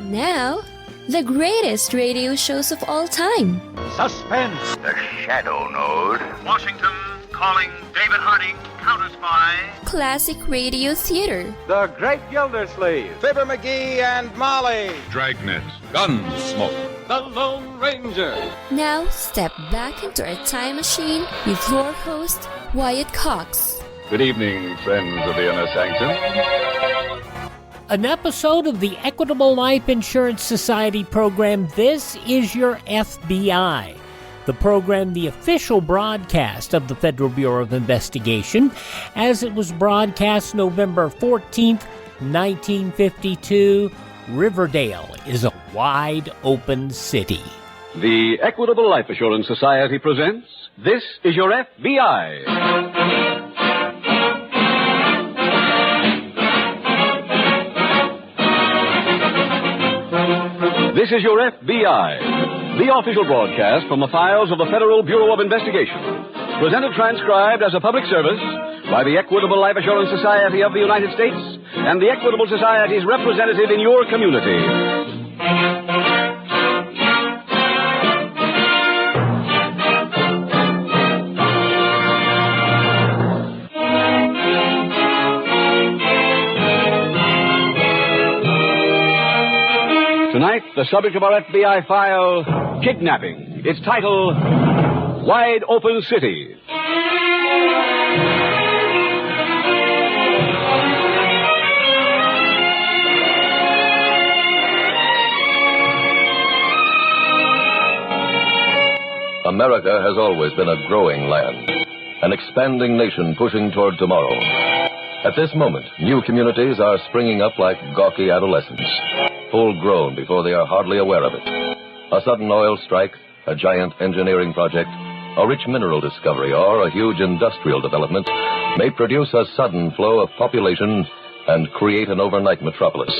Now, the greatest radio shows of all time. Suspense. The Shadow Node. Washington calling David Harding, counter spy. Classic radio theater. The Great Gildersleeve. Fibber McGee and Molly. Dragnet. Gunsmoke. The Lone Ranger. Now, step back into our time machine with your host, Wyatt Cox. Good evening, friends of the Inner Sanctum. An episode of the Equitable Life Insurance Society program, This Is Your FBI. The program, the official broadcast of the Federal Bureau of Investigation, as it was broadcast November 14th, 1952. Riverdale is a wide open city. The Equitable Life Assurance Society presents This Is Your FBI. This is Your FBI, the official broadcast from the files of the Federal Bureau of Investigation. Presented transcribed as a public service by the Equitable Life Assurance Society of the United States and the Equitable Society's representative in your community. Tonight, the subject of our FBI file, kidnapping. Its title, Wide Open City. America has always been a growing land, an expanding nation pushing toward tomorrow. At this moment, new communities are springing up like gawky adolescents, full-grown before they are hardly aware of it. A sudden oil strike, a giant engineering project, a rich mineral discovery, or a huge industrial development may produce a sudden flow of population and create an overnight metropolis.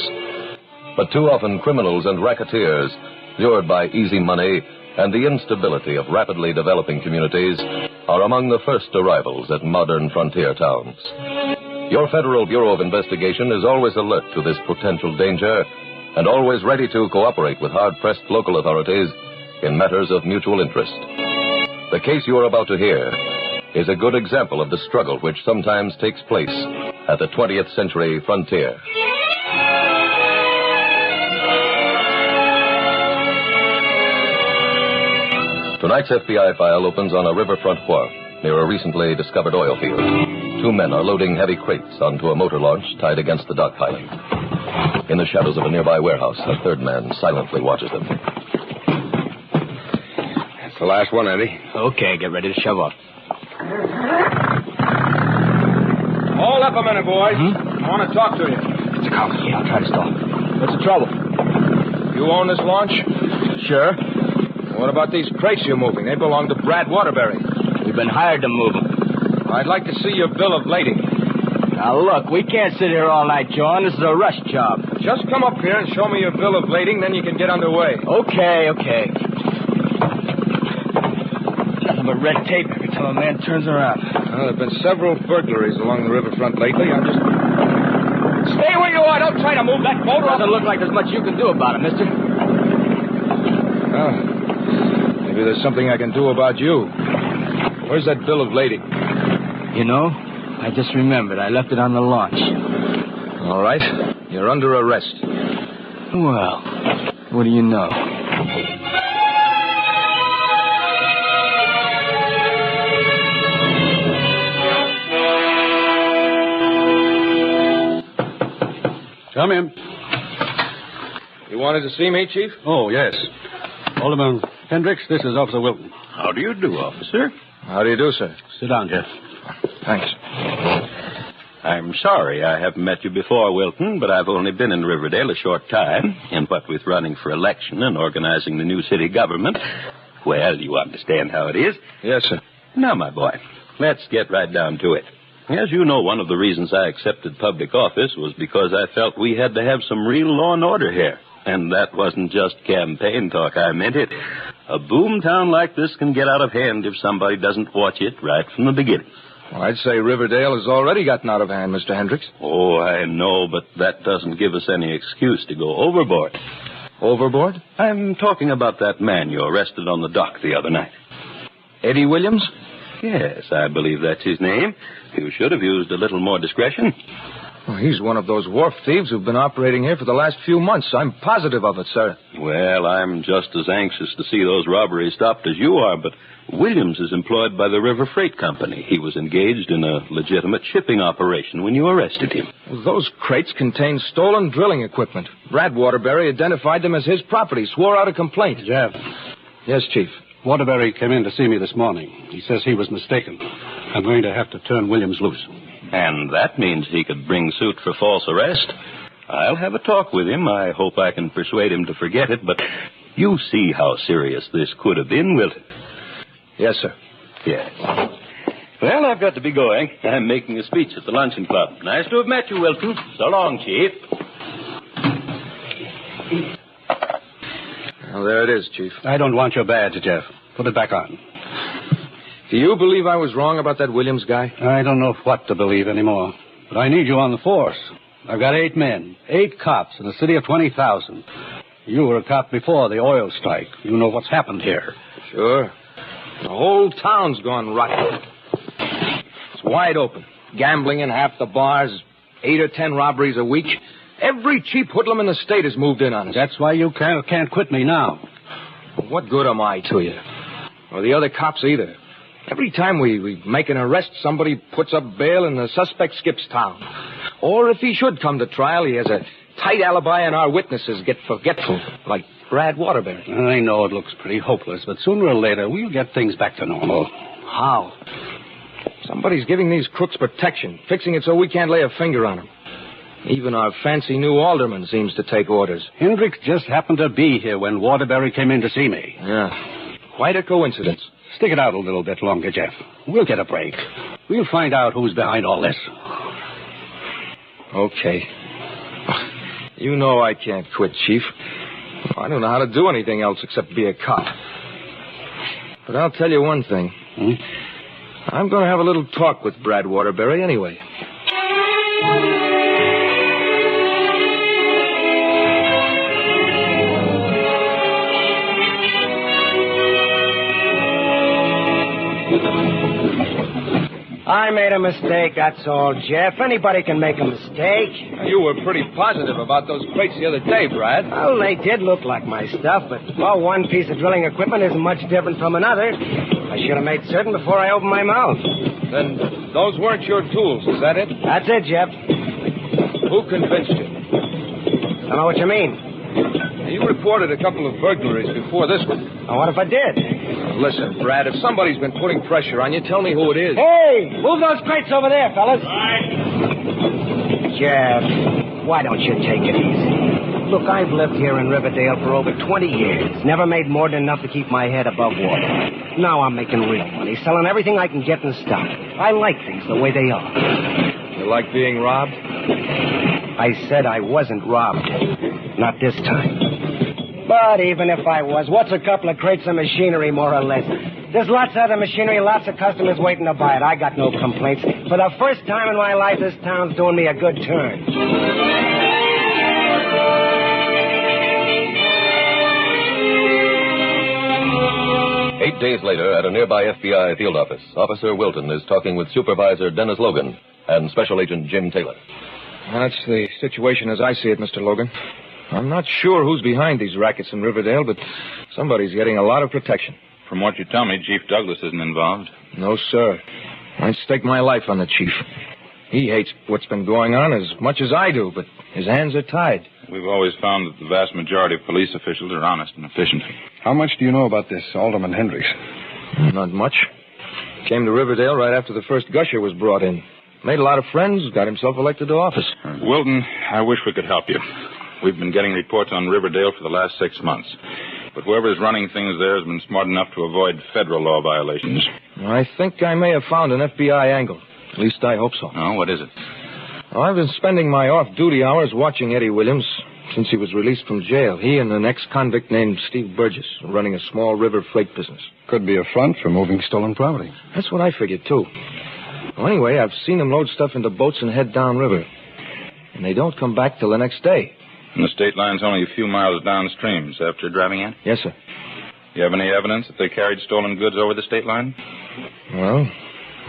But too often criminals and racketeers, lured by easy money and the instability of rapidly developing communities, are among the first arrivals at modern frontier towns. Your Federal Bureau of Investigation is always alert to this potential danger and always ready to cooperate with hard-pressed local authorities in matters of mutual interest. The case you are about to hear is a good example of the struggle which sometimes takes place at the 20th century frontier. Tonight's FBI file opens on a riverfront wharf near a recently discovered oil field. Two men are loading heavy crates onto a motor launch tied against the dock piling. In the shadows of a nearby warehouse, a third man silently watches them. That's the last one, Andy. Okay, get ready to shove off. Hold up a minute, boys. I want to talk to you. It's a cop. Yeah, I'll try to stall. What's the trouble? You own this launch? Sure. What about these crates you're moving? They belong to Brad Waterbury. We've been hired to move them. I'd like to see your bill of lading. Now, look, we can't sit here all night, John. This is a rush job. Just come up here and show me your bill of lading, then you can get underway. Okay. Nothing but red tape every time a man turns around. Well, there have been several burglaries along the riverfront lately. I'm just... Stay where you are. Don't try to move that boat. Doesn't look like there's much you can do about it, mister. Well, maybe there's something I can do about you. Where's that bill of lading? You know, I just remembered. I left it on the launch. All right. You're under arrest. Well, what do you know? Come in. You wanted to see me, Chief? Oh, yes. Alderman Hendricks, this is Officer Wilton. How do you do, officer? How do you do, sir? Sit down, Jeff. Thanks. I'm sorry I haven't met you before, Wilton, but I've only been in Riverdale a short time, and what with running for election and organizing the new city government, well, you understand how it is. Yes, sir. Now, my boy, let's get right down to it. As you know, one of the reasons I accepted public office was because I felt we had to have some real law and order here. And that wasn't just campaign talk, I meant it. A boom town like this can get out of hand if somebody doesn't watch it right from the beginning. Well, I'd say Riverdale has already gotten out of hand, Mr. Hendricks. Oh, I know, but that doesn't give us any excuse to go overboard. Overboard? I'm talking about that man you arrested on the dock the other night. Eddie Williams? Yes, I believe that's his name. You should have used a little more discretion. Well, he's one of those wharf thieves who've been operating here for the last few months. I'm positive of it, sir. Well, I'm just as anxious to see those robberies stopped as you are, but Williams is employed by the River Freight Company. He was engaged in a legitimate shipping operation when you arrested him. Well, those crates contain stolen drilling equipment. Brad Waterbury identified them as his property, swore out a complaint. Jeff. Yes, Chief. Waterbury came in to see me this morning. He says he was mistaken. I'm going to have to turn Williams loose. And that means he could bring suit for false arrest. I'll have a talk with him. I hope I can persuade him to forget it, but you see how serious this could have been, Wilton. Yes, sir. Yes. Well, I've got to be going. I'm making a speech at the luncheon club. Nice to have met you, Wilton. So long, Chief. Well, there it is, Chief. I don't want your badge, Jeff. Put it back on. Do you believe I was wrong about that Williams guy? I don't know what to believe anymore. But I need you on the force. I've got 8 men, 8 cops in a city of 20,000. You were a cop before the oil strike. You know what's happened here. Sure. The whole town's gone rotten. It's wide open. Gambling in half the bars, 8 or 10 robberies a week. Every cheap hoodlum in the state has moved in on us. That's why you can't quit me now. What good am I to you? Or the other cops either. Every time we make an arrest, somebody puts up bail and the suspect skips town. Or if he should come to trial, he has a tight alibi and our witnesses get forgetful, like Brad Waterbury. I know it looks pretty hopeless, but sooner or later we'll get things back to normal. How? Somebody's giving these crooks protection, fixing it so we can't lay a finger on them. Even our fancy new alderman seems to take orders. Hendricks just happened to be here when Waterbury came in to see me. Yeah, quite a coincidence. Stick it out a little bit longer, Jeff. We'll get a break. We'll find out who's behind all this. Okay. You know I can't quit, Chief. I don't know how to do anything else except be a cop. But I'll tell you one thing. I'm going to have a little talk with Brad Waterbury anyway. I made a mistake, that's all, Jeff. Anybody can make a mistake. You were pretty positive about those crates the other day, Brad. Well, they did look like my stuff, but, well, one piece of drilling equipment isn't much different from another. I should have made certain before I opened my mouth. Then those weren't your tools, is that it? That's it, Jeff. Who convinced you? Don't know what you mean. You reported a couple of burglaries before this one. Now, what if I did? Listen, Brad, if somebody's been putting pressure on you, tell me who it is. Hey, move those crates over there, fellas. Right. Jeff, why don't you take it easy? Look, I've lived here in Riverdale for over 20 years. Never made more than enough to keep my head above water. Now I'm making real money, selling everything I can get in stock. I like things the way they are. You like being robbed? I said I wasn't robbed. Not this time. But even if I was, what's a couple of crates of machinery, more or less? There's lots of other machinery, lots of customers waiting to buy it. I got no complaints. For the first time in my life, this town's doing me a good turn. Eight days later, at a nearby FBI field office, Officer Wilton is talking with Supervisor Dennis Logan and Special Agent Jim Taylor. That's the situation as I see it, Mr. Logan. I'm not sure who's behind these rackets in Riverdale, but somebody's getting a lot of protection. From what you tell me, Chief Douglas isn't involved. No, sir. I'd stake my life on the chief. He hates what's been going on as much as I do, but his hands are tied. We've always found that the vast majority of police officials are honest and efficient. How much do you know about this Alderman Hendricks? Not much. Came to Riverdale right after the first gusher was brought in. Made a lot of friends, got himself elected to office. Wilton, I wish we could help you. We've been getting reports on Riverdale for the last 6 months. But whoever's running things there has been smart enough to avoid federal law violations. I think I may have found an FBI angle. At least I hope so. Oh, what is it? Well, I've been spending my off-duty hours watching Eddie Williams since he was released from jail. He and an ex-convict named Steve Burgess are running a small river freight business. Could be a front for moving stolen property. That's what I figured, too. Well, anyway, I've seen them load stuff into boats and head downriver. And they don't come back till the next day. And the state line's only a few miles downstream. Is that what you're driving at? Yes, sir. You have any evidence that they carried stolen goods over the state line? Well,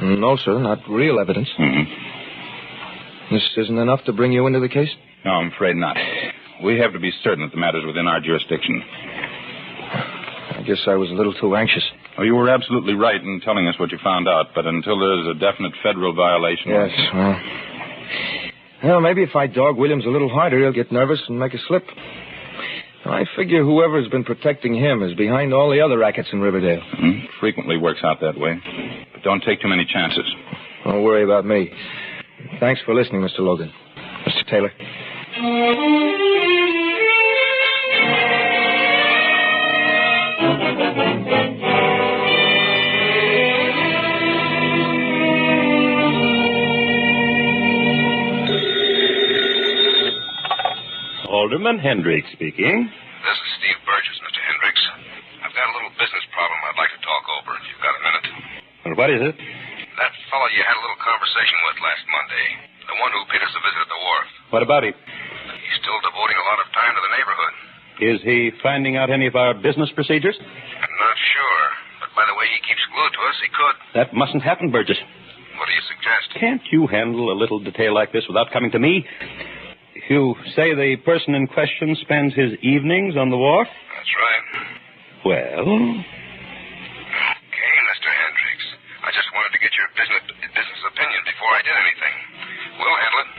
no, sir. Not real evidence. Mm-hmm. This isn't enough to bring you into the case? No, I'm afraid not. We have to be certain that the matter's within our jurisdiction. I guess I was a little too anxious. Oh, you were absolutely right in telling us what you found out, but until there's a definite federal violation... Yes, well, maybe if I dog Williams a little harder, he'll get nervous and make a slip. I figure whoever's been protecting him is behind all the other rackets in Riverdale. Mm-hmm. Frequently works out that way. But don't take too many chances. Don't worry about me. Thanks for listening, Mr. Logan. Mr. Taylor. Alderman Hendricks speaking. This is Steve Burgess, Mr. Hendricks. I've got a little business problem I'd like to talk over if you've got a minute. Well, what is it? That fellow you had a little conversation with last Monday. The one who paid us a visit at the wharf. What about him? He's still devoting a lot of time to the neighborhood. Is he finding out any of our business procedures? I'm not sure. But by the way he keeps glued to us, he could. That mustn't happen, Burgess. What do you suggest? Can't you handle a little detail like this without coming to me? You say the person in question spends his evenings on the wharf? That's right. Well? Okay, Mr. Hendricks. I just wanted to get your business opinion before I did anything. We'll handle it.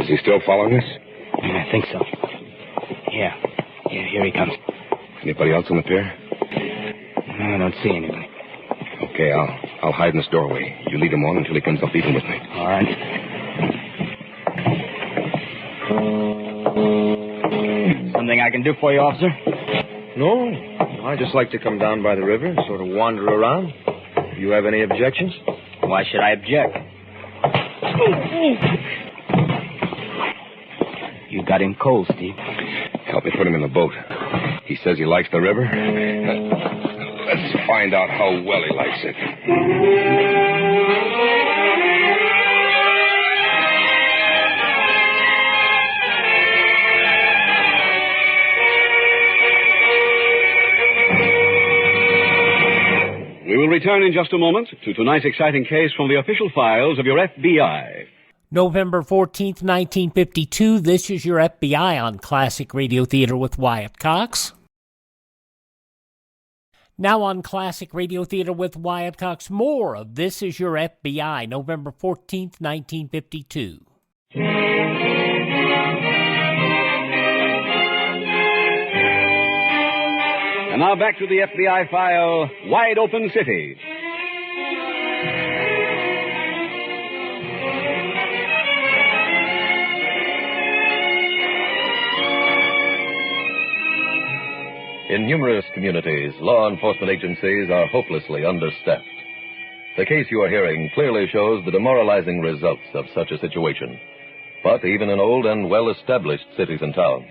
Is he still following us? I think so. Yeah, here he comes. Anybody else on the pier? No, I don't see anybody. Okay, I'll hide in this doorway. You lead him on until he comes up even with me. All right. Something I can do for you, officer? No, I just like to come down by the river and sort of wander around. Do you have any objections? Why should I object? You got him cold, Steve. Help me put him in the boat. He says he likes the river. Let's find out how well he likes it. We will return in just a moment to tonight's exciting case from the official files of your FBI. November 14th, 1952, this is your FBI on Classic Radio Theater with Wyatt Cox. Now on Classic Radio Theater with Wyatt Cox, more of This Is Your FBI, November 14th, 1952. And now back to the FBI file, Wide Open City. In numerous communities, law enforcement agencies are hopelessly understaffed. The case you are hearing clearly shows the demoralizing results of such a situation. But even in old and well-established cities and towns,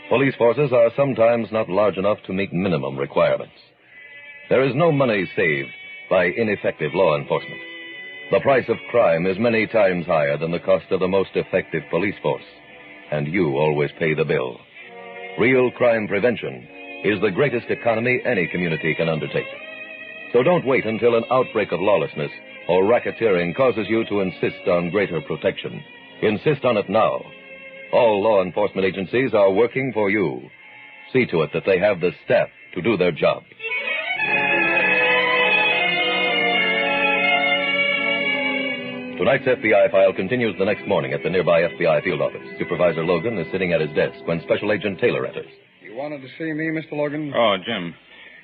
police forces are sometimes not large enough to meet minimum requirements. There is no money saved by ineffective law enforcement. The price of crime is many times higher than the cost of the most effective police force, and you always pay the bill. Real crime prevention is the greatest economy any community can undertake. So don't wait until an outbreak of lawlessness or racketeering causes you to insist on greater protection. Insist on it now. All law enforcement agencies are working for you. See to it that they have the staff to do their job. Tonight's FBI file continues the next morning at the nearby FBI field office. Supervisor Logan is sitting at his desk when Special Agent Taylor enters. You wanted to see me, Mr. Logan? Oh, Jim.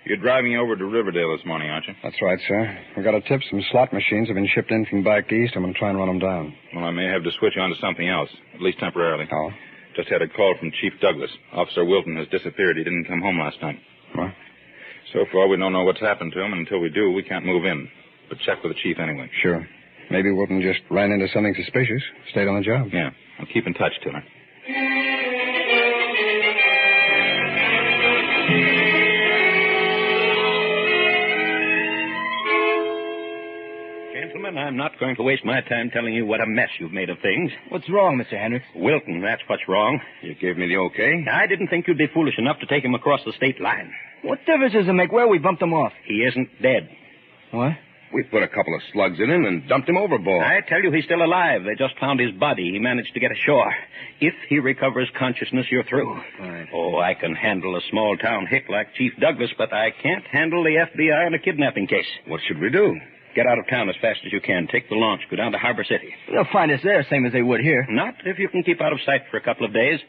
You're driving over to Riverdale this morning, aren't you? That's right, sir. We got a tip some slot machines have been shipped in from back east. I'm going to try and run them down. Well, I may have to switch you on to something else, at least temporarily. Oh? Just had a call from Chief Douglas. Officer Wilton has disappeared. He didn't come home last night. What? So far, we don't know what's happened to him, and until we do, we can't move in. But check with the chief anyway. Sure. Maybe Wilton just ran into something suspicious. Stayed on the job. Yeah. I'll keep in touch, Taylor. Gentlemen, I'm not going to waste my time telling you what a mess you've made of things. What's wrong, Mr. Hendricks? Wilton, that's what's wrong. You gave me the okay? I didn't think you'd be foolish enough to take him across the state line. What difference does it make where we bumped him off? He isn't dead. What? We put a couple of slugs in him and dumped him overboard. I tell you, he's still alive. They just found his body. He managed to get ashore. If he recovers consciousness, you're through. Right. Oh, I can handle a small-town hick like Chief Douglas, but I can't handle the FBI in a kidnapping case. What should we do? Get out of town as fast as you can. Take the launch. Go down to Harbor City. They'll find us there, same as they would here. Not if you can keep out of sight for a couple of days.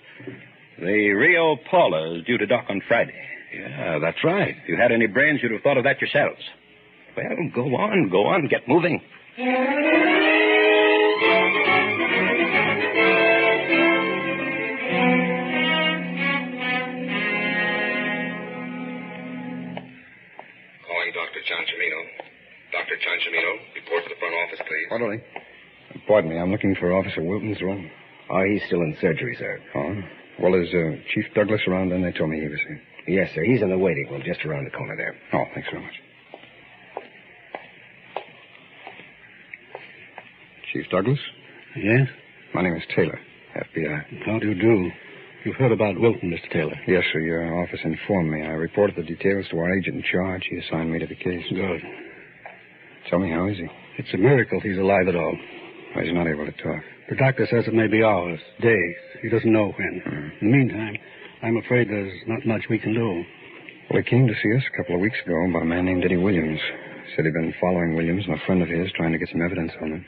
The Rio Paula is due to dock on Friday. Yeah, that's right. If you had any brains, you'd have thought of that yourselves. Well, go on, get moving. Calling Dr. Ciancimino. Dr. Ciancimino, report to the front office, please. Orderly. Pardon me, I'm looking for Officer Wilton's room. Oh, he's still in surgery, sir. Oh? Well, is Chief Douglas around then? They told me he was here. Yes, sir. He's in the waiting room just around the corner there. Oh, thanks very much. Chief Douglas? Yes? My name is Taylor, FBI. How do you do? You've heard about Wilton, Mr. Taylor. Yes, sir. Your office informed me. I reported the details to our agent in charge. He assigned me to the case. Good. Tell me, how is he? It's a miracle he's alive at all. Well, he's not able to talk. The doctor says it may be hours, days. He doesn't know when. In the meantime, I'm afraid there's not much we can do. Well, he came to see us a couple of weeks ago by a man named Eddie Williams. Said he'd been following Williams and a friend of his trying to get some evidence on him.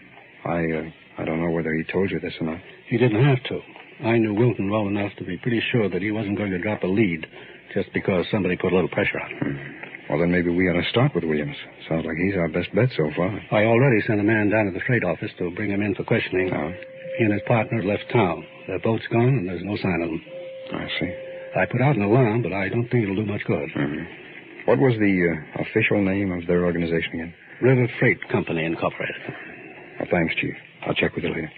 I don't know whether he told you this or not. He didn't have to. I knew Wilton well enough to be pretty sure that he wasn't going to drop a lead just because somebody put a little pressure on him. Well, then maybe we ought to start with Williams. Sounds like he's our best bet so far. I already sent a man down to the freight office to bring him in for questioning. Oh. He and his partner left town. Their boat's gone, and there's no sign of them. I see. I put out an alarm, but I don't think it'll do much good. Mm-hmm. What was the official name of their organization again? River Freight Company, Incorporated. Well, thanks, Chief. I'll check with you later.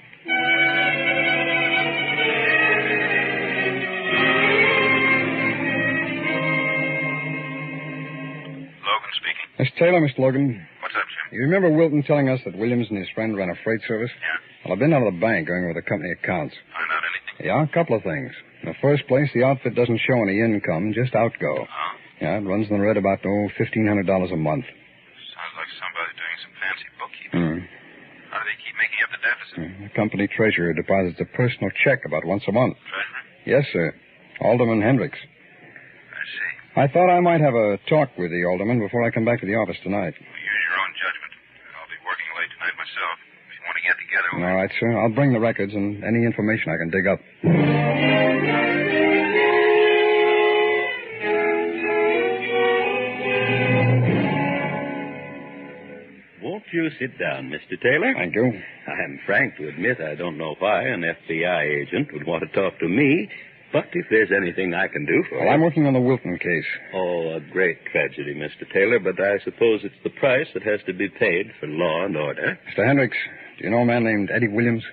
Logan speaking. Mr. Taylor, Mr. Logan. What's up, Jim? You remember Wilton telling us that Williams and his friend ran a freight service? Yeah. Well, I've been out of the bank going over the company accounts. Find out anything? Yeah, a couple of things. In the first place, the outfit doesn't show any income, just outgo. Oh? Yeah, it runs in the red about, $1,500 a month. Sounds like somebody doing some fancy bookkeeping. How do they keep making up the deficit? The company treasurer deposits a personal check about once a month. Treasurer? Yes, sir. Alderman Hendricks. I see. I thought I might have a talk with the alderman before I come back to the office tonight. Well, use your own judgment. I'll be working late tonight myself. If you want to get together... All right, sir. I'll bring the records and any information I can dig up. Won't you sit down, Mr. Taylor? Thank you. I'm frank to admit I don't know why an FBI agent would want to talk to me, but if there's anything I can do for you... Well, I'm working on the Wilton case. Oh, a great tragedy, Mr. Taylor, but I suppose it's the price that has to be paid for law and order. Mr. Hendricks, do you know a man named Eddie Williams?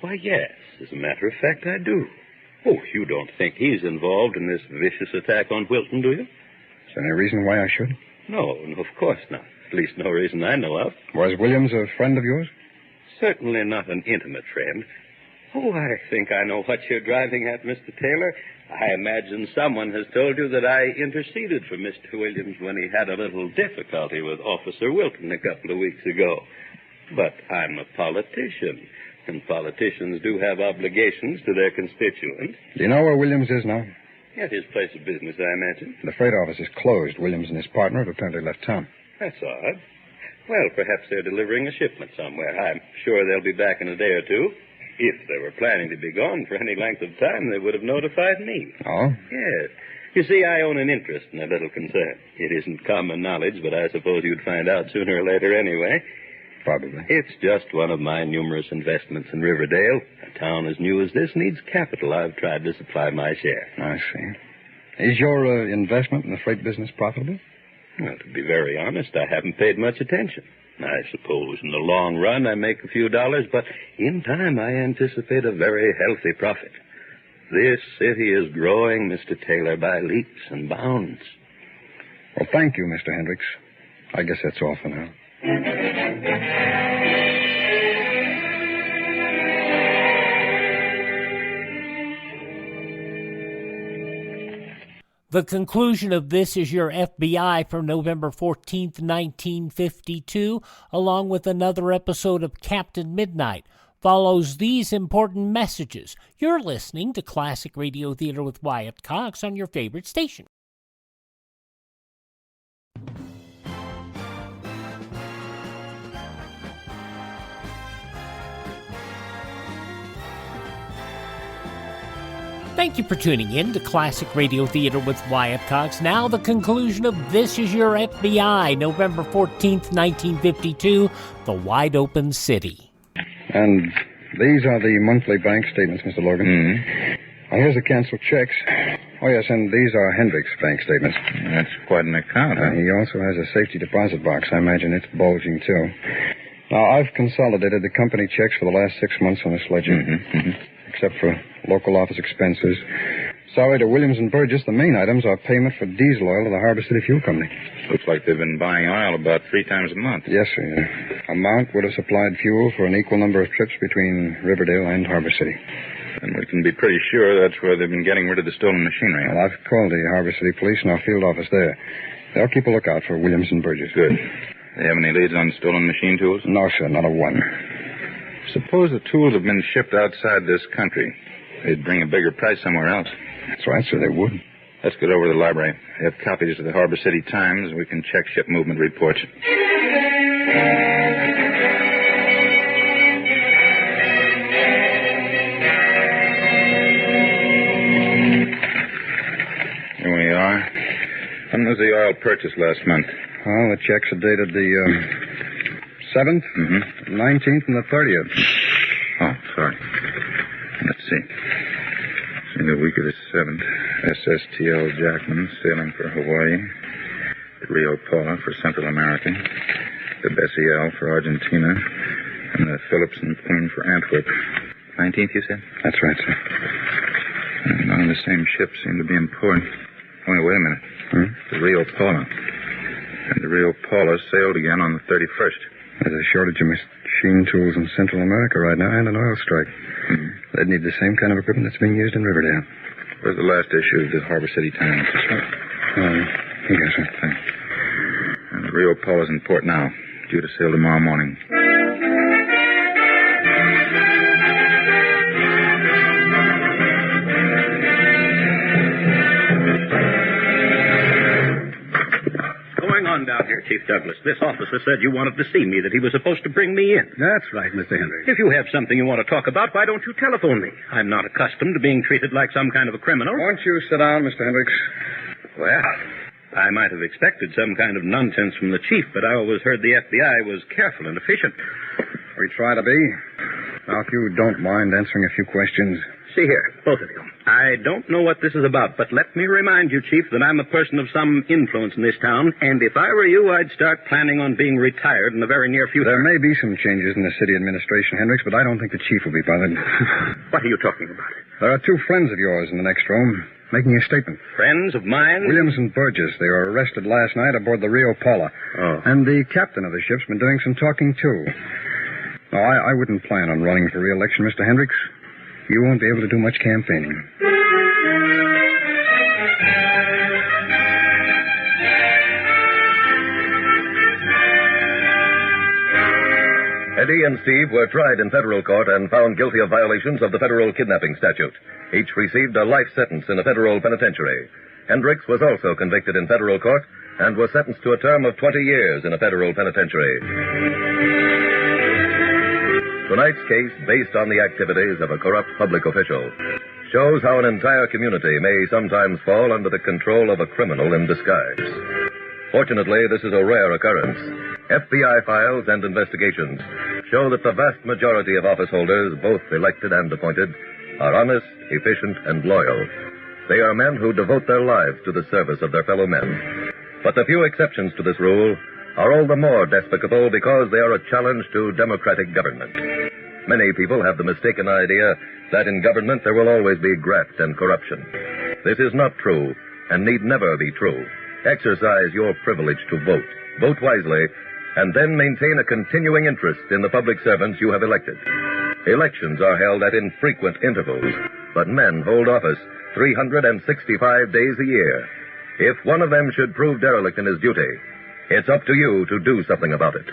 Why, yes. As a matter of fact, I do. Oh, you don't think he's involved in this vicious attack on Wilton, do you? Is there any reason why I should? No, of course not. At least no reason I know of. Was Williams a friend of yours? Certainly not an intimate friend. Oh, I think I know what you're driving at, Mr. Taylor. I imagine someone has told you that I interceded for Mr. Williams when he had a little difficulty with Officer Wilton a couple of weeks ago. But I'm a politician, and politicians do have obligations to their constituents. Do you know where Williams is now? At his place of business, I imagine. The freight office is closed. Williams and his partner have apparently left town. That's odd. Well, perhaps they're delivering a shipment somewhere. I'm sure they'll be back in a day or two. If they were planning to be gone for any length of time, they would have notified me. Oh? Yes. You see, I own an interest in a little concern. It isn't common knowledge, but I suppose you'd find out sooner or later anyway. Probably. It's just one of my numerous investments in Riverdale. A town as new as this needs capital. I've tried to supply my share. I see. Is your investment in the freight business profitable? Well, to be very honest, I haven't paid much attention. I suppose in the long run I make a few dollars, but in time I anticipate a very healthy profit. This city is growing, Mr. Taylor, by leaps and bounds. Well, thank you, Mr. Hendricks. I guess that's all for now. The conclusion of This Is Your FBI from November 14th, 1952, along with another episode of Captain Midnight, follows these important messages. You're listening to Classic Radio Theater with Wyatt Cox on your favorite station. Thank you for tuning in to Classic Radio Theater with Wyatt Cox. Now the conclusion of This Is Your FBI, November 14th, 1952, The Wide Open City. And these are the monthly bank statements, Mr. Logan. Mm-hmm. Here's the canceled checks. Oh, yes, and these are Hendricks' bank statements. That's quite an account, huh? He also has a safety deposit box. I imagine it's bulging, too. Now, I've consolidated the company checks for the last 6 months on this ledger. Except for local office expenses. Salary to Williams and Burgess, the main items are payment for diesel oil to the Harbor City Fuel Company. Looks like they've been buying oil about 3 times a month. Yes, sir. Amount would have supplied fuel for an equal number of trips between Riverdale and Harbor City. And we can be pretty sure that's where they've been getting rid of the stolen machinery. Well, I've called the Harbor City Police and our field office there. They'll keep a lookout for Williams and Burgess. Good. They have any leads on stolen machine tools? No, sir, not a one. Suppose the tools have been shipped outside this country. They'd bring a bigger price somewhere else. That's right, sir, they would. Let's get over to the library. They have copies of the Harbor City Times. We can check ship movement reports. Here we are. When was the oil purchase last month? Well, the checks are dated the 7th, 19th, and the 30th. Oh, sorry. Let's see. In the week of the 7th, SSTL Jackman sailing for Hawaii, the Rio Paula for Central America, the Bessie L for Argentina, and the Phillips and Queen for Antwerp. 19th, you said? That's right, sir. And none of the same ships seem to be in port. Wait a minute. The Rio Paula. And the Rio Paula sailed again on the 31st. There's a shortage of machine tools in Central America right now and an oil strike. They'd need the same kind of equipment that's being used in Riverdale. Where's the last issue of the Harbor City Times? Here, sir. Thanks. And the Rio Paula's in port now, due to sail tomorrow morning. Down here, Chief Douglas. This officer said you wanted to see me, that he was supposed to bring me in. That's right, Mr. Hendricks. If you have something you want to talk about, why don't you telephone me? I'm not accustomed to being treated like some kind of a criminal. Won't you sit down, Mr. Hendricks? Well, I might have expected some kind of nonsense from the chief, but I always heard the FBI was careful and efficient. We try to be. Now, if you don't mind answering a few questions. See here, both of you. I don't know what this is about, but let me remind you, Chief, that I'm a person of some influence in this town, and if I were you, I'd start planning on being retired in the very near future. There may be some changes in the city administration, Hendricks, but I don't think the chief will be bothered. What are you talking about? There are 2 friends of yours in the next room making a statement. Friends of mine? Williams and Burgess. They were arrested last night aboard the Rio Paula. Oh. And the captain of the ship's been doing some talking, too. No, I wouldn't plan on running for re-election, Mr. Hendricks. You won't be able to do much campaigning. Eddie and Steve were tried in federal court and found guilty of violations of the federal kidnapping statute. Each received a life sentence in a federal penitentiary. Hendricks was also convicted in federal court and was sentenced to a term of 20 years in a federal penitentiary. Tonight's case, based on the activities of a corrupt public official, shows how an entire community may sometimes fall under the control of a criminal in disguise. Fortunately, this is a rare occurrence. FBI files and investigations show that the vast majority of office holders, both elected and appointed, are honest, efficient, and loyal. They are men who devote their lives to the service of their fellow men. But the few exceptions to this rule are all the more despicable because they are a challenge to democratic government. Many people have the mistaken idea that in government there will always be graft and corruption. This is not true and need never be true. Exercise your privilege to vote. Vote wisely, and then maintain a continuing interest in the public servants you have elected. Elections are held at infrequent intervals, but men hold office 365 days a year. If one of them should prove derelict in his duty, it's up to you to do something about it.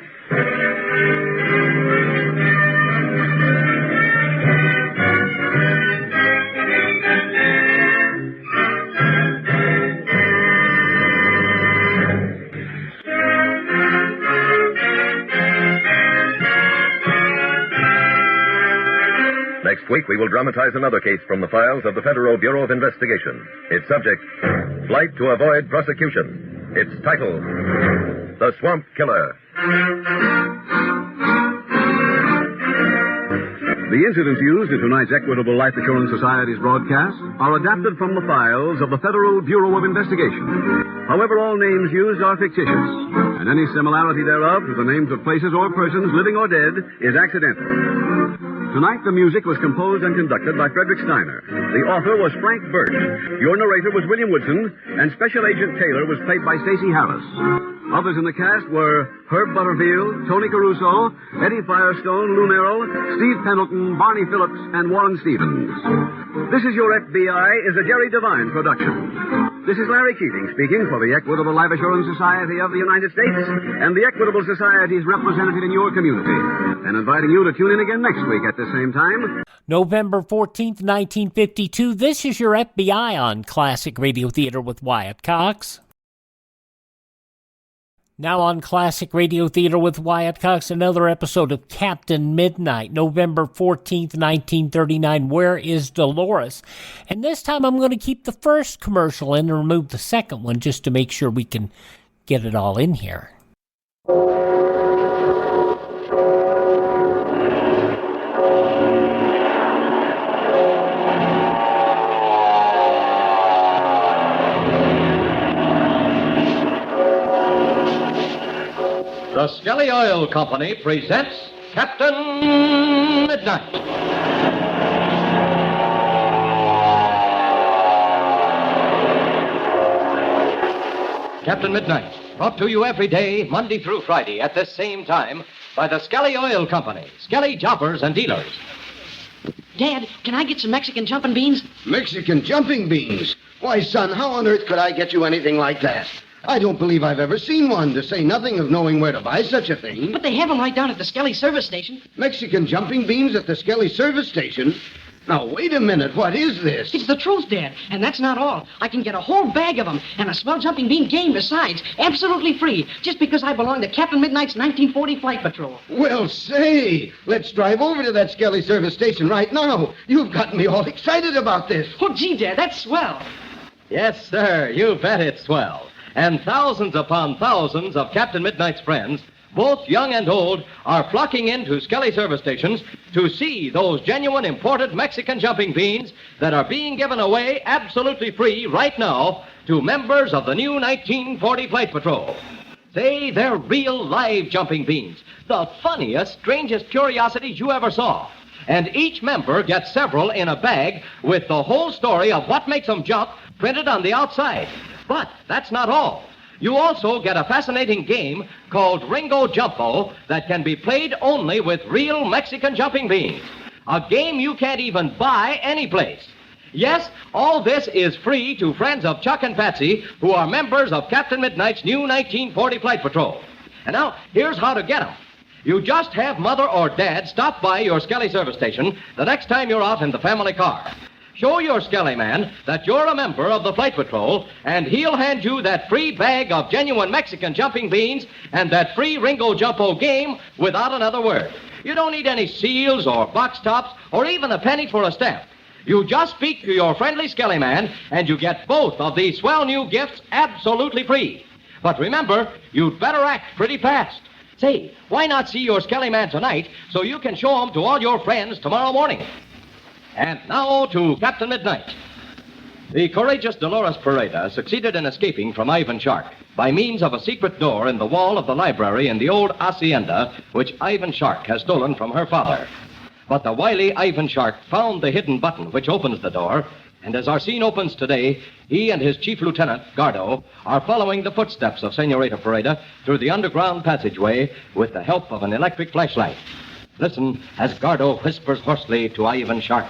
Next week, we will dramatize another case from the files of the Federal Bureau of Investigation. Its subject, Flight to Avoid Prosecution. Its title, The Swamp Killer. The incidents used in tonight's Equitable Life Assurance Society's broadcast are adapted from the files of the Federal Bureau of Investigation. However, all names used are fictitious, and any similarity thereof to the names of places or persons, living or dead, is accidental. Tonight, the music was composed and conducted by Frederick Steiner. The author was Frank Burt. Your narrator was William Woodson, and Special Agent Taylor was played by Stacey Harris. Others in the cast were Herb Butterfield, Tony Caruso, Eddie Firestone, Lou Merrill, Steve Pendleton, Barney Phillips, and Warren Stevens. This Is Your FBI is a Jerry Devine production. This is Larry Keating speaking for the Equitable Life Assurance Society of the United States and the Equitable Society's representative in your community, and inviting you to tune in again next week at the same time. November 14th, 1952. This is Your FBI on Classic Radio Theater with Wyatt Cox. Now on Classic Radio Theater with Wyatt Cox, another episode of Captain Midnight, November 14th, 1939, Where is Dolores? And this time I'm going to keep the first commercial in and remove the second one just to make sure we can get it all in here. The Skelly Oil Company presents Captain Midnight. Captain Midnight, brought to you every day, Monday through Friday, at this same time, by the Skelly Oil Company, Skelly jobbers and dealers. Dad, can I get some Mexican jumping beans? Mexican jumping beans? Why, son, how on earth could I get you anything like that? I don't believe I've ever seen one, to say nothing of knowing where to buy such a thing. But they have them right down at the Skelly service station. Mexican jumping beans at the Skelly service station? Now, wait a minute. What is this? It's the truth, Dad. And that's not all. I can get a whole bag of them and a swell jumping bean game besides, absolutely free, just because I belong to Captain Midnight's 1940 Flight Patrol. Well, say, let's drive over to that Skelly service station right now. You've got me all excited about this. Oh, gee, Dad, that's swell. Yes, sir, you bet it's swell. And thousands upon thousands of Captain Midnight's friends, both young and old, are flocking into Skelly service stations to see those genuine imported Mexican jumping beans that are being given away absolutely free right now to members of the new 1940 Flight Patrol. Say, they're real live jumping beans, the funniest, strangest curiosities you ever saw. And each member gets several in a bag with the whole story of what makes them jump printed on the outside. But that's not all. You also get a fascinating game called Ringo Jumpo that can be played only with real Mexican jumping beans. A game you can't even buy anyplace. Yes, all this is free to friends of Chuck and Patsy who are members of Captain Midnight's new 1940 Flight Patrol. And now, here's how to get them. You just have Mother or Dad stop by your Skelly service station the next time you're out in the family car. Show your Skelly man that you're a member of the Flight Patrol, and he'll hand you that free bag of genuine Mexican jumping beans and that free Ringo Jumpo game without another word. You don't need any seals or box tops or even a penny for a stamp. You just speak to your friendly Skelly man, and you get both of these swell new gifts absolutely free. But remember, you'd better act pretty fast. Say, why not see your Skelly man tonight so you can show him to all your friends tomorrow morning? And now to Captain Midnight. The courageous Dolores Pareda succeeded in escaping from Ivan Shark by means of a secret door in the wall of the library in the old hacienda which Ivan Shark has stolen from her father. But the wily Ivan Shark found the hidden button which opens the door, and as our scene opens today, he and his chief lieutenant, Gardo, are following the footsteps of Senorita Pareda through the underground passageway with the help of an electric flashlight. Listen as Gardo whispers hoarsely to Ivan Shark.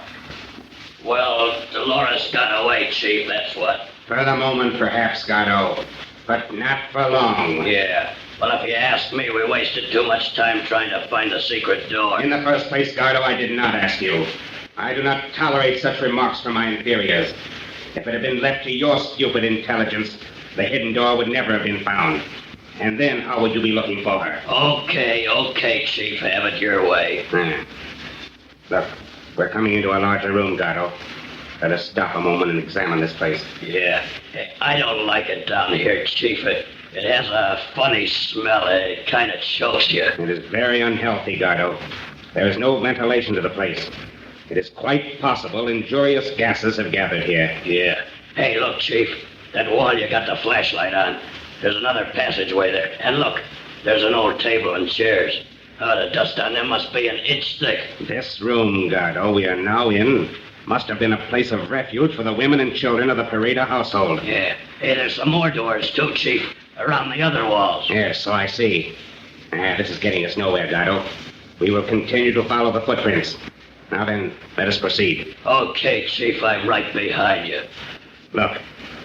Well, Dolores got away, Chief, that's what. For the moment, perhaps, Gatto. But not for long. Yeah. Well, if you ask me, we wasted too much time trying to find the secret door. In the first place, Gatto, I did not ask you. I do not tolerate such remarks from my inferiors. If it had been left to your stupid intelligence, the hidden door would never have been found. And then how would you be looking for her? Okay, Chief. Have it your way. Look, we're coming into a larger room, Gatto. Let us stop a moment and examine this place. Yeah. I don't like it down here, Chief. It has a funny smell. It kind of chokes you. It is very unhealthy, Gatto. There is no ventilation to the place. It is quite possible injurious gases have gathered here. Yeah. Hey, look, Chief. That wall you got the flashlight on. There's another passageway there. And look, there's an old table and chairs. The dust on them must be an inch thick. This room, Gatto, we are now in, must have been a place of refuge for the women and children of the Pareda household. Yeah. Hey, there's some more doors, too, Chief, around the other walls. Yes, so I see. This is getting us nowhere, Gatto. We will continue to follow the footprints. Now then, let us proceed. Okay, Chief, I'm right behind you. Look,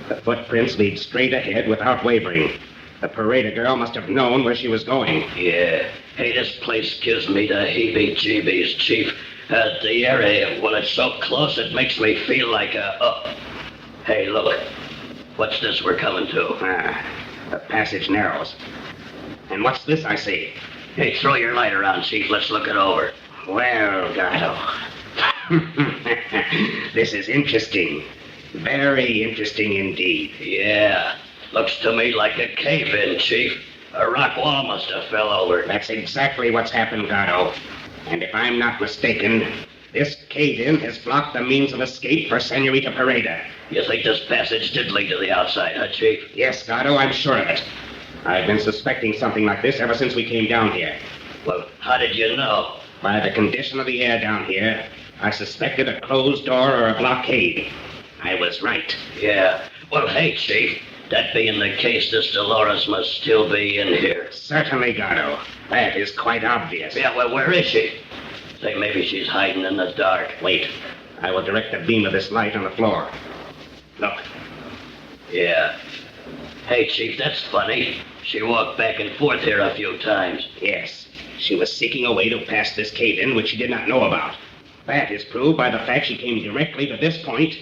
the footprints lead straight ahead without wavering. The Pareda girl must have known where she was going. Yeah. Hey, this place gives me the heebie-jeebies, Chief. The area, when it's so close, it makes me feel like Hey, look. What's this we're coming to? The passage narrows. And what's this I see? Hey, throw your light around, Chief. Let's look it over. Well, Gatto. This is interesting. Very interesting indeed. Yeah. Looks to me like a cave-in, Chief. A rock wall must have fell over. That's exactly what's happened, Gatto. And if I'm not mistaken, this cave-in has blocked the means of escape for Senorita Pareda. You think this passage did lead to the outside, huh, Chief? Yes, Gatto, I'm sure of it. I've been suspecting something like this ever since we came down here. Well, how did you know? By the condition of the air down here, I suspected a closed door or a blockade. I was right. Yeah. Well, hey, Chief. That being the case, this Dolores must still be in here. Certainly, Gatto. That is quite obvious. Yeah, well, where is she? Think maybe she's hiding in the dark. Wait. I will direct the beam of this light on the floor. Look. Yeah. Hey, Chief, that's funny. She walked back and forth here a few times. Yes. She was seeking a way to pass this cave-in which she did not know about. That is proved by the fact she came directly to this point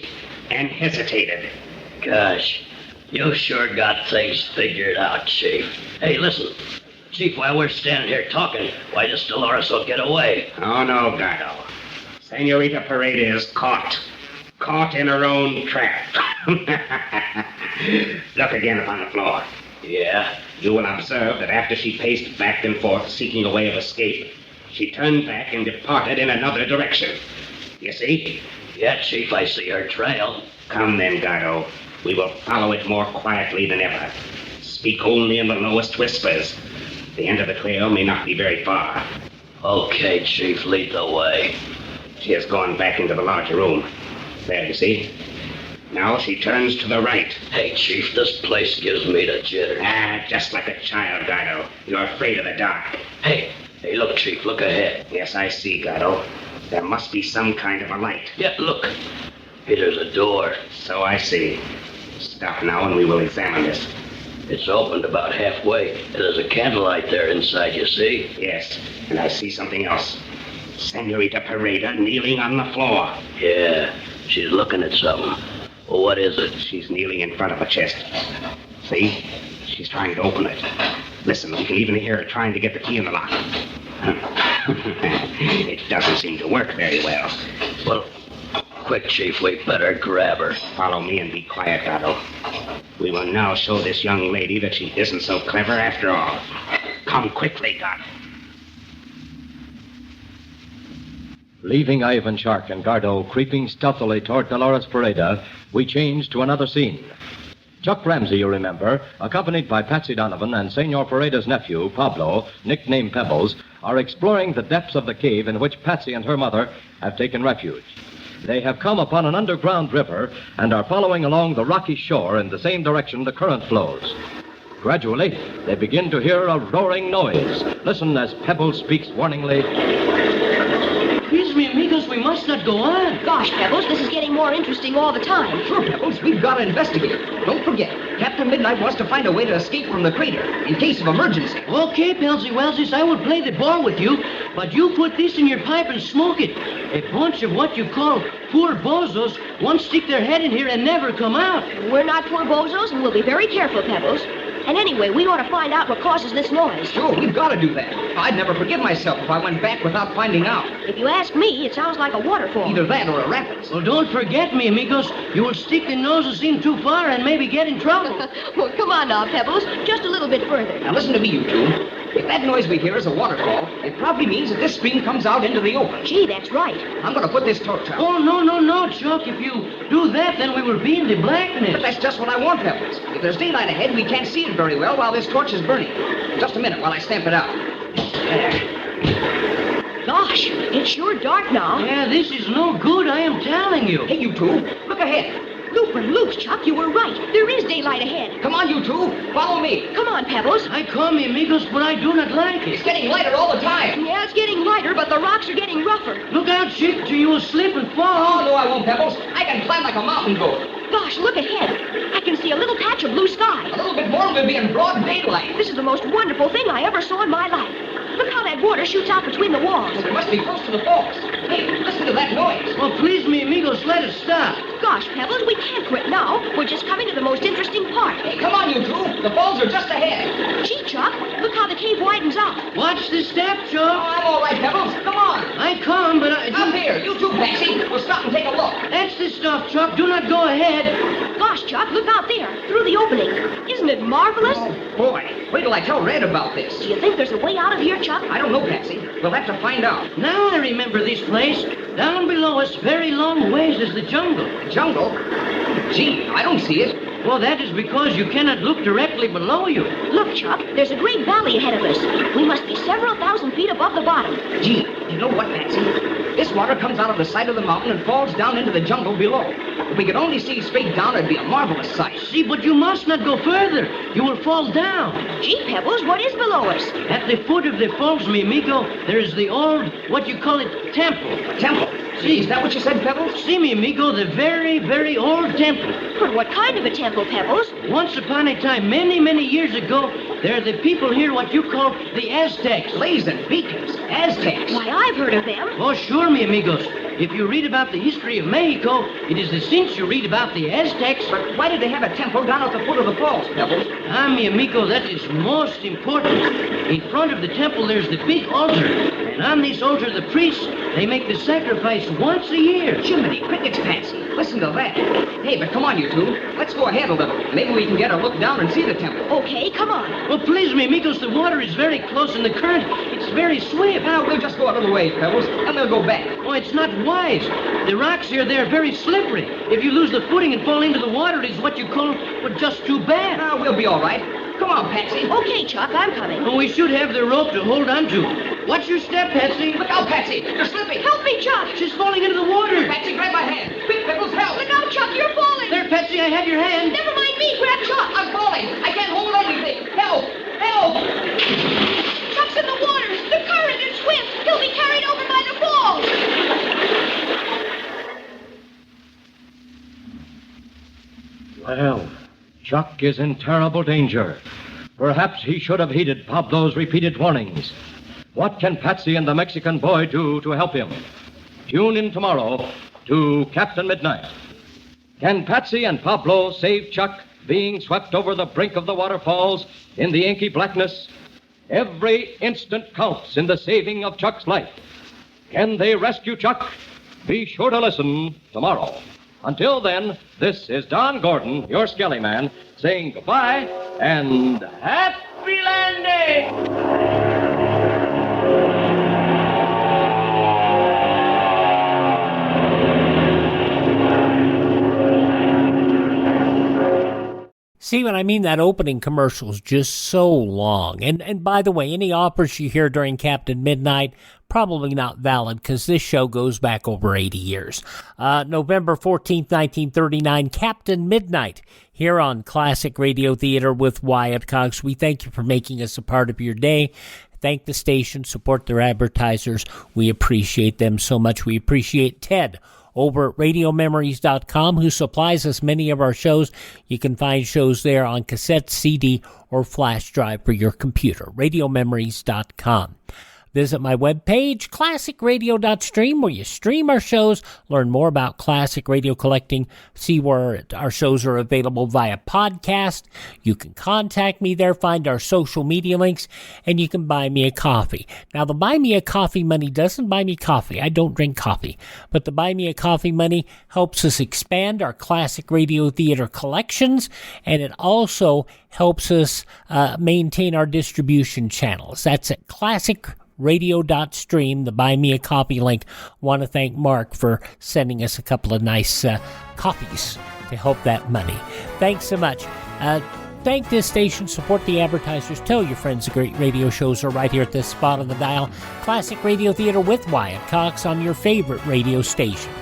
and hesitated. Gosh. You sure got things figured out, Chief. Hey, listen. Chief, while we're standing here talking, why this Dolores will get away? Oh, no, Gatto. Senorita Pareda is caught. Caught in her own trap. Look again upon the floor. Yeah? You will observe that after she paced back and forth, seeking a way of escape, she turned back and departed in another direction. You see? Yeah, Chief, I see her trail. Come then, Gatto. We will follow it more quietly than ever. Speak only in the lowest whispers. The end of the trail may not be very far. Okay, Chief, lead the way. She has gone back into the larger room. There, you see? Now she turns to the right. Hey, Chief, this place gives me the jitters. Just like a child, Gatto. You're afraid of the dark. Hey, look, Chief, look ahead. Yes, I see, Gatto. There must be some kind of a light. Yeah, look. Hey, there's a door. So I see. Stop now and we will examine this. It's opened about halfway. There's a candlelight there inside, you see? Yes, and I see something else. Senorita Pareda kneeling on the floor. Yeah, she's looking at something. Well, what is it? She's kneeling in front of a chest. See? She's trying to open it. Listen, we can even hear her trying to get the key in the lock. It doesn't seem to work very well. Well, quick, Chief, we better grab her. Follow me and be quiet, Gatto. We will now show this young lady that she isn't so clever after all. Come quickly, Gatto. Leaving Ivan Shark and Gardo creeping stealthily toward Dolores Pareda, we change to another scene. Chuck Ramsey, you remember, accompanied by Patsy Donovan and Senor Pareda's nephew, Pablo, nicknamed Pebbles, are exploring the depths of the cave in which Patsy and her mother have taken refuge. They have come upon an underground river and are following along the rocky shore in the same direction the current flows. Gradually, they begin to hear a roaring noise. Listen as Pebbles speaks warningly. Excuse me, amigos, we must not go on. Gosh, Pebbles, this is getting more interesting all the time. Sure, Pebbles, we've got to investigate. Don't forget, Captain Midnight wants to find a way to escape from the crater in case of emergency. Okay, Pelsy Welsies, I will play the ball with you, but you put this in your pipe and smoke it. A bunch of what you call poor bozos won't stick their head in here and never come out. We're not poor bozos, and we'll be very careful, Pebbles. And anyway, we ought to find out what causes this noise. Sure, we've got to do that. I'd never forgive myself if I went back without finding out. If you ask me, it sounds like a waterfall. Either that or a rapids. Well, don't forget me, amigos. You will stick the noses in too far and maybe get in trouble. Well, come on now, Pebbles. Just a little bit further. Now listen to me, you two. If that noise we hear is a waterfall, it probably means that this stream comes out into the open. Gee, that's right. I'm going to put this torch out. Oh, no, Chuck. If you do that, then we will be in the blackness. But that's just what I want, Pebbles. If there's daylight ahead, we can't see it very well while this torch is burning. Just a minute while I stamp it out. There. Gosh, it's sure dark now. Yeah, this is no good, I am telling you. Hey, you two, look ahead. Looper loops, Chuck, you were right. There is daylight ahead. Come on, you two. Follow me. Come on, Pebbles. I call me amigos, but I do not like it. It's getting lighter all the time. Yeah, it's getting lighter, but the rocks are getting rougher. Look out, Chick, or you will slip and fall. Oh, no, I won't, Pebbles. I can climb like a mountain goat. Gosh, look ahead. I can see a little patch of blue sky. A little bit more, we'll be in broad daylight. This is the most wonderful thing I ever saw in my life. Look how that water shoots out between the walls. We must be close to the falls. Hey, listen to that noise. Oh, please me, amigos, let us stop. Gosh, Pebbles, we can't quit now. We're just coming to the most interesting part. Hey, come on, you two. The falls are just ahead. Gee, Chuck, look how the cave widens out. Watch the step, Chuck. Oh, I'm all right, Pebbles. Come on. I come, but I... Up here. You too, Patsy. We'll stop and take a look. That's the stuff, Chuck. Do not go ahead. Gosh, Chuck, look out there, through the opening. Isn't it marvelous? Oh, boy. Wait till I tell Red about this. Do you think there's a way out of here, Chuck? I don't know, Patsy. We'll have to find out. Now I remember this place. Down below us, very long ways, is the jungle. The jungle? Gee, I don't see it. Well, that is because you cannot look directly below you. Look, Chuck, there's a great valley ahead of us. We must be several thousand feet above the bottom. Gee, you know what, Patsy? This water comes out of the side of the mountain and falls down into the jungle below. If we could only see straight down, it'd be a marvelous sight. See, but you must not go further. You will fall down. Gee, Pebbles, what is below us? At the foot of the falls, mi amigo, there is the old, what you call it, temple. A temple? See, is that what you said, Pebbles? See, mi amigo, the very, very old temple. But what kind of a temple, Pebbles? Once upon a time, many, many years ago, there are the people here what you call the Aztecs. Blazing beacons. Aztecs. Why, I've heard of them. Oh, sure, mi amigos. If you read about the history of Mexico, it is the since you read about the Aztecs. But why did they have a temple down at the foot of the falls, Pebbles? Ah, mi amigo, that is most important. In front of the temple, there's the big altar. And on this altar, the priests, they make the sacrifice once a year. Jiminy crickets, Patsy. Listen to that. Hey, but come on, you two. Let's go ahead a little. Maybe we can get a look down and see the temple. Okay, come on. Well, please, mi amigos, the water is very close and the current, it's very swift. Now, we'll just go a little ways, Pebbles, and we'll go back. Oh, it's not wise. The rocks here, they're very slippery. If you lose the footing and fall into the water, it is what you call, well, just too bad. Now, we'll be all right. Come on, Patsy. Okay, Chuck, I'm coming. Oh, we should have the rope to hold on to. Watch your step, Patsy. Look out, Patsy. You're slipping. Help me, Chuck. She's falling into the water. Patsy, grab my hand. Quick, Pebbles, help. Look out, Chuck, you're falling. There, Patsy, I have your hand. Never mind me. Grab Chuck. I'm falling. I can't hold anything. Help. Help. Chuck's in the water. The current is swift. He'll be carried over by the falls. Well, Chuck is in terrible danger. Perhaps he should have heeded Pablo's repeated warnings. What can Patsy and the Mexican boy do to help him? Tune in tomorrow to Captain Midnight. Can Patsy and Pablo save Chuck being swept over the brink of the waterfalls in the inky blackness? Every instant counts in the saving of Chuck's life. Can they rescue Chuck? Be sure to listen tomorrow. Until then, this is Don Gordon, your Skelly Man, saying goodbye and happy landing! See what I mean? That opening commercial is just so long. And by the way, any offers you hear during Captain Midnight, probably not valid because this show goes back over 80 years. November 14th, 1939, Captain Midnight here on Classic Radio Theater with Wyatt Cox. We thank you for making us a part of your day. Thank the station, support their advertisers. We appreciate them so much. We appreciate Ted over at RadioMemories.com, who supplies us many of our shows. You can find shows there on cassette, CD, or flash drive for your computer. RadioMemories.com. Visit my webpage, classicradio.stream, where you stream our shows, learn more about classic radio collecting, see where our shows are available via podcast. You can contact me there, find our social media links, and you can buy me a coffee. Now, the Buy Me a Coffee money doesn't buy me coffee. I don't drink coffee. But the Buy Me a Coffee money helps us expand our classic radio theater collections, and it also helps us maintain our distribution channels. That's at classicradio.stream, the Buy Me a Coffee link. Want to thank Mark for sending us a couple of nice coffees to help that money. Thanks so much. Thank this station, support the advertisers, tell your friends the great radio shows are right here at this spot on the dial. Classic Radio Theater with Wyatt Cox on your favorite radio station.